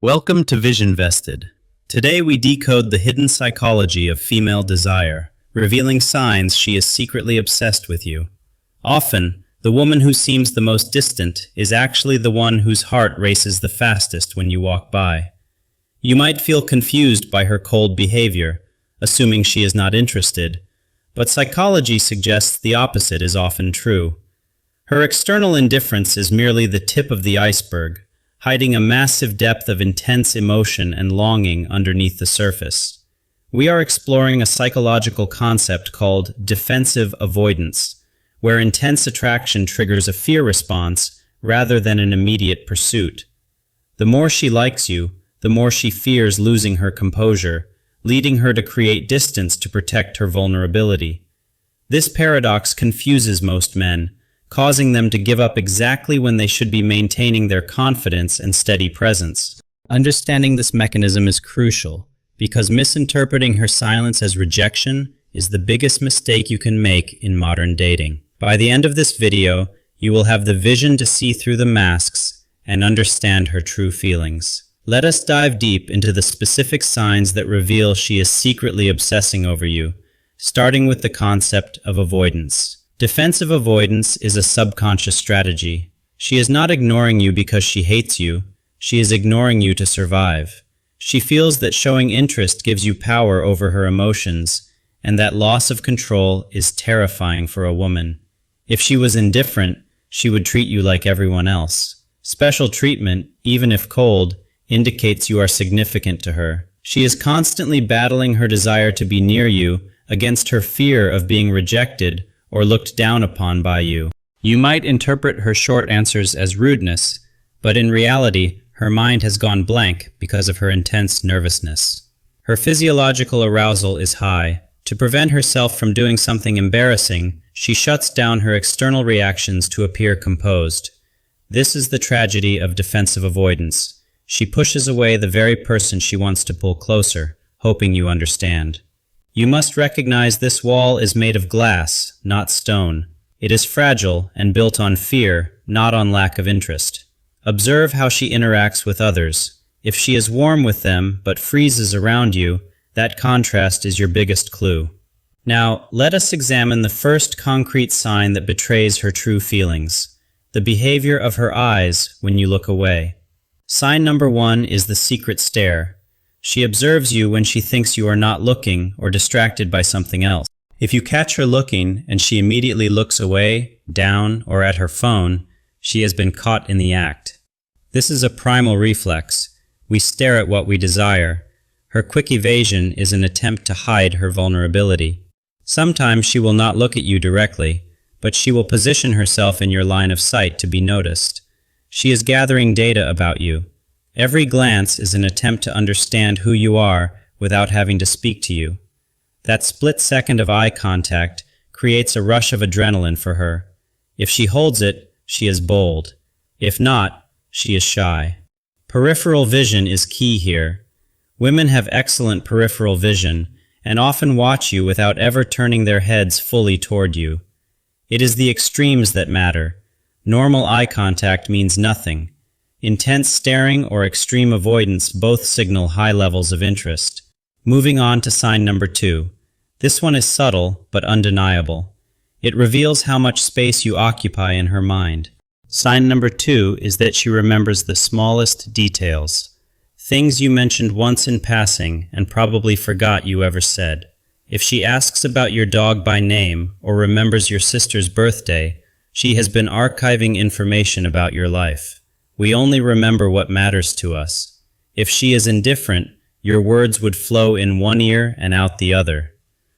Welcome to Vision Vested. Today we decode the hidden psychology of female desire, revealing signs she is secretly obsessed with you. Often, the woman who seems the most distant is actually the one whose heart races the fastest when you walk by. You might feel confused by her cold behavior, assuming she is not interested, but psychology suggests the opposite is often true. Her external indifference is merely the tip of the iceberg, hiding a massive depth of intense emotion and longing underneath the surface. We are exploring a psychological concept called defensive avoidance, where intense attraction triggers a fear response rather than an immediate pursuit. The more she likes you, the more she fears losing her composure, leading her to create distance to protect her vulnerability. This paradox confuses most men, causing them to give up exactly when they should be maintaining their confidence and steady presence. Understanding this mechanism is crucial, because misinterpreting her silence as rejection is the biggest mistake you can make in modern dating. By the end of this video, you will have the vision to see through the masks and understand her true feelings. Let us dive deep into the specific signs that reveal she is secretly obsessing over you, starting with the concept of avoidance. Defensive avoidance is a subconscious strategy. She is not ignoring you because she hates you. She is ignoring you to survive. She feels that showing interest gives you power over her emotions, and that loss of control is terrifying for a woman. If she was indifferent, she would treat you like everyone else. Special treatment, even if cold, indicates you are significant to her. She is constantly battling her desire to be near you against her fear of being rejected or looked down upon by you. You might interpret her short answers as rudeness, but in reality, her mind has gone blank because of her intense nervousness. Her physiological arousal is high. To prevent herself from doing something embarrassing, she shuts down her external reactions to appear composed. This is the tragedy of defensive avoidance. She pushes away the very person she wants to pull closer, hoping you understand. You must recognize this wall is made of glass, not stone. It is fragile and built on fear, not on lack of interest. Observe how she interacts with others. If she is warm with them but freezes around you, that contrast is your biggest clue. Now, let us examine the first concrete sign that betrays her true feelings: the behavior of her eyes when you look away. Sign number 1 is the secret stare. She observes you when she thinks you are not looking or distracted by something else. If you catch her looking and she immediately looks away, down, or at her phone, she has been caught in the act. This is a primal reflex. We stare at what we desire. Her quick evasion is an attempt to hide her vulnerability. Sometimes she will not look at you directly, but she will position herself in your line of sight to be noticed. She is gathering data about you. Every glance is an attempt to understand who you are without having to speak to you. That split second of eye contact creates a rush of adrenaline for her. If she holds it, she is bold. If not, she is shy. Peripheral vision is key here. Women have excellent peripheral vision and often watch you without ever turning their heads fully toward you. It is the extremes that matter. Normal eye contact means nothing. Intense staring or extreme avoidance both signal high levels of interest. Moving on to sign number 2. This one is subtle but undeniable. It reveals how much space you occupy in her mind. Sign number 2 is that she remembers the smallest details. Things you mentioned once in passing and probably forgot you ever said. If she asks about your dog by name or remembers your sister's birthday, she has been archiving information about your life. We only remember what matters to us. If she is indifferent, your words would flow in one ear and out the other.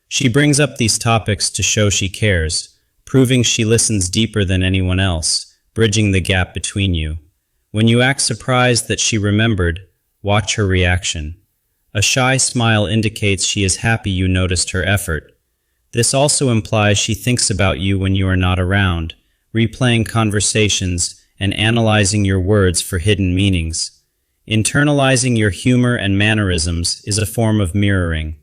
She brings up these topics to show she cares, proving she listens deeper than anyone else, bridging the gap between you. When you act surprised that she remembered, watch her reaction. A shy smile indicates she is happy you noticed her effort. This also implies she thinks about you when you are not around, replaying conversations and analyzing your words for hidden meanings. Internalizing your humor and mannerisms is a form of mirroring.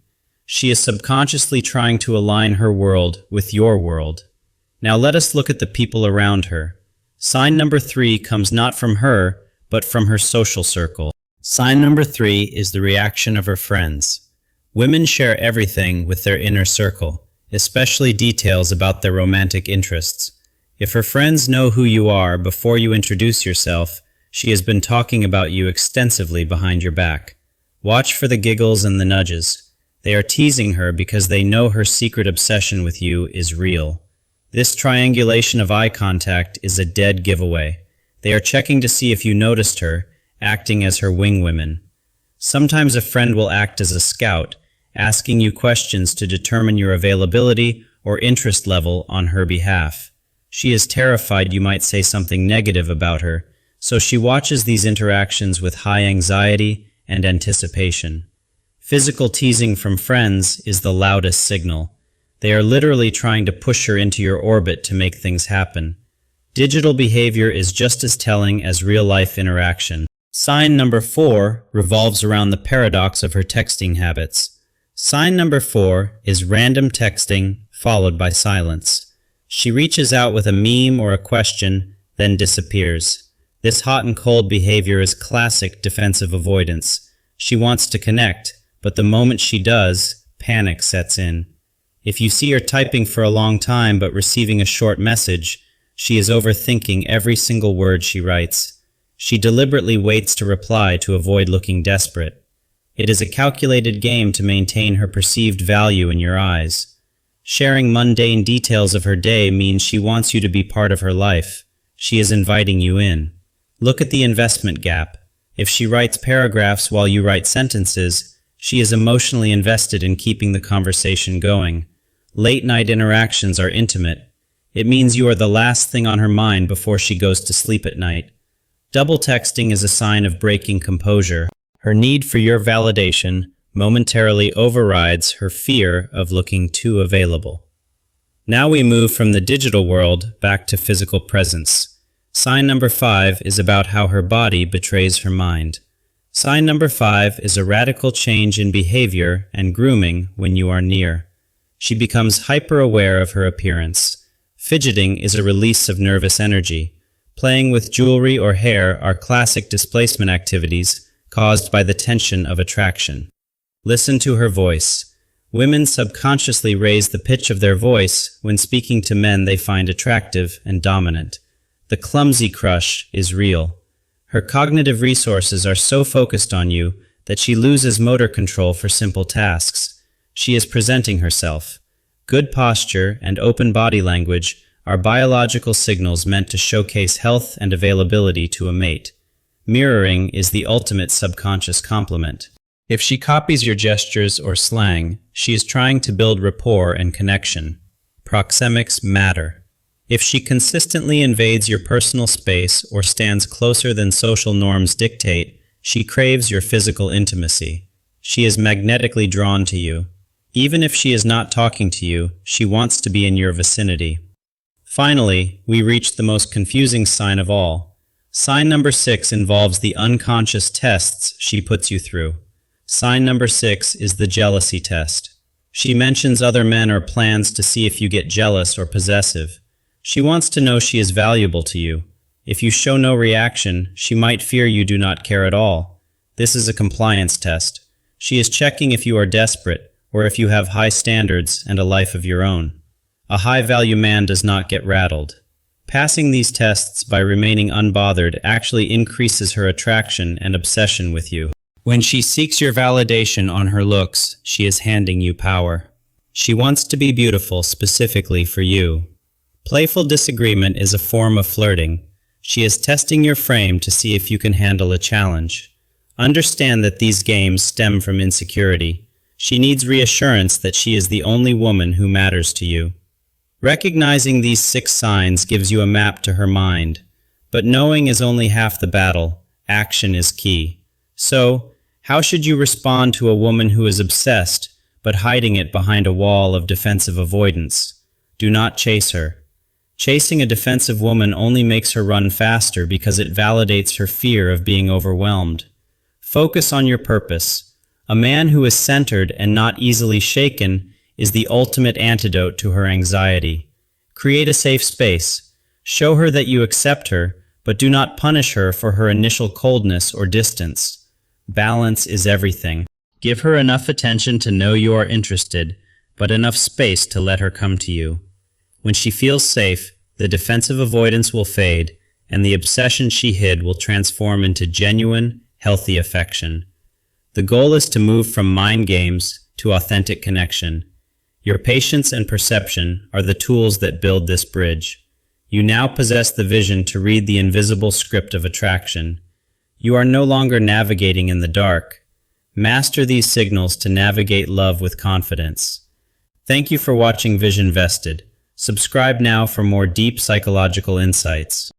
She is subconsciously trying to align her world with your world. Now let us look at the people around her. Sign number 3 comes not from her, but from her social circle. Sign number 3 is the reaction of her friends. Women share everything with their inner circle, especially details about their romantic interests. If her friends know who you are before you introduce yourself, she has been talking about you extensively behind your back. Watch for the giggles and the nudges. They are teasing her because they know her secret obsession with you is real. This triangulation of eye contact is a dead giveaway. They are checking to see if you noticed her, acting as her wing women. Sometimes a friend will act as a scout, asking you questions to determine your availability or interest level on her behalf. She is terrified you might say something negative about her, so she watches these interactions with high anxiety and anticipation. Physical teasing from friends is the loudest signal. They are literally trying to push her into your orbit to make things happen. Digital behavior is just as telling as real-life interaction. Sign number 4 revolves around the paradox of her texting habits. Sign number 4 is random texting followed by silence. She reaches out with a meme or a question, then disappears. This hot and cold behavior is classic defensive avoidance. She wants to connect, but the moment she does, panic sets in. If you see her typing for a long time but receiving a short message, she is overthinking every single word she writes. She deliberately waits to reply to avoid looking desperate. It is a calculated game to maintain her perceived value in your eyes. Sharing mundane details of her day means she wants you to be part of her life. She is inviting you in. Look at the investment gap. If she writes paragraphs while you write sentences, she is emotionally invested in keeping the conversation going. Late-night interactions are intimate. It means you are the last thing on her mind before she goes to sleep at night. Double texting is a sign of breaking composure. Her need for your validation momentarily overrides her fear of looking too available. Now we move from the digital world back to physical presence. Sign number 5 is about how her body betrays her mind. Sign number 5 is a radical change in behavior and grooming when you are near. She becomes hyper-aware of her appearance. Fidgeting is a release of nervous energy. Playing with jewelry or hair are classic displacement activities caused by the tension of attraction. Listen to her voice. Women subconsciously raise the pitch of their voice when speaking to men they find attractive and dominant. The clumsy crush is real. Her cognitive resources are so focused on you that she loses motor control for simple tasks. She is presenting herself. Good posture and open body language are biological signals meant to showcase health and availability to a mate. Mirroring is the ultimate subconscious compliment. If she copies your gestures or slang, she is trying to build rapport and connection. Proxemics matter. If she consistently invades your personal space or stands closer than social norms dictate, she craves your physical intimacy. She is magnetically drawn to you. Even if she is not talking to you, she wants to be in your vicinity. Finally, we reach the most confusing sign of all. Sign number 6 involves the unconscious tests she puts you through. Sign number 6 is the jealousy test. She mentions other men or plans to see if you get jealous or possessive. She wants to know she is valuable to you. If you show no reaction, she might fear you do not care at all. This is a compliance test. She is checking if you are desperate or if you have high standards and a life of your own. A high-value man does not get rattled. Passing these tests by remaining unbothered actually increases her attraction and obsession with you. When she seeks your validation on her looks, she is handing you power. She wants to be beautiful specifically for you. Playful disagreement is a form of flirting. She is testing your frame to see if you can handle a challenge. Understand that these games stem from insecurity. She needs reassurance that she is the only woman who matters to you. Recognizing these 6 signs gives you a map to her mind. But knowing is only half the battle. Action is key. So, how should you respond to a woman who is obsessed, but hiding it behind a wall of defensive avoidance? Do not chase her. Chasing a defensive woman only makes her run faster because it validates her fear of being overwhelmed. Focus on your purpose. A man who is centered and not easily shaken is the ultimate antidote to her anxiety. Create a safe space. Show her that you accept her, but do not punish her for her initial coldness or distance. Balance is everything. Give her enough attention to know you are interested, but enough space to let her come to you. When she feels safe, the defensive avoidance will fade, and the obsession she hid will transform into genuine, healthy affection. The goal is to move from mind games to authentic connection. Your patience and perception are the tools that build this bridge. You now possess the vision to read the invisible script of attraction. You are no longer navigating in the dark. Master these signals to navigate love with confidence. Thank you for watching Vision Vested. Subscribe now for more deep psychological insights.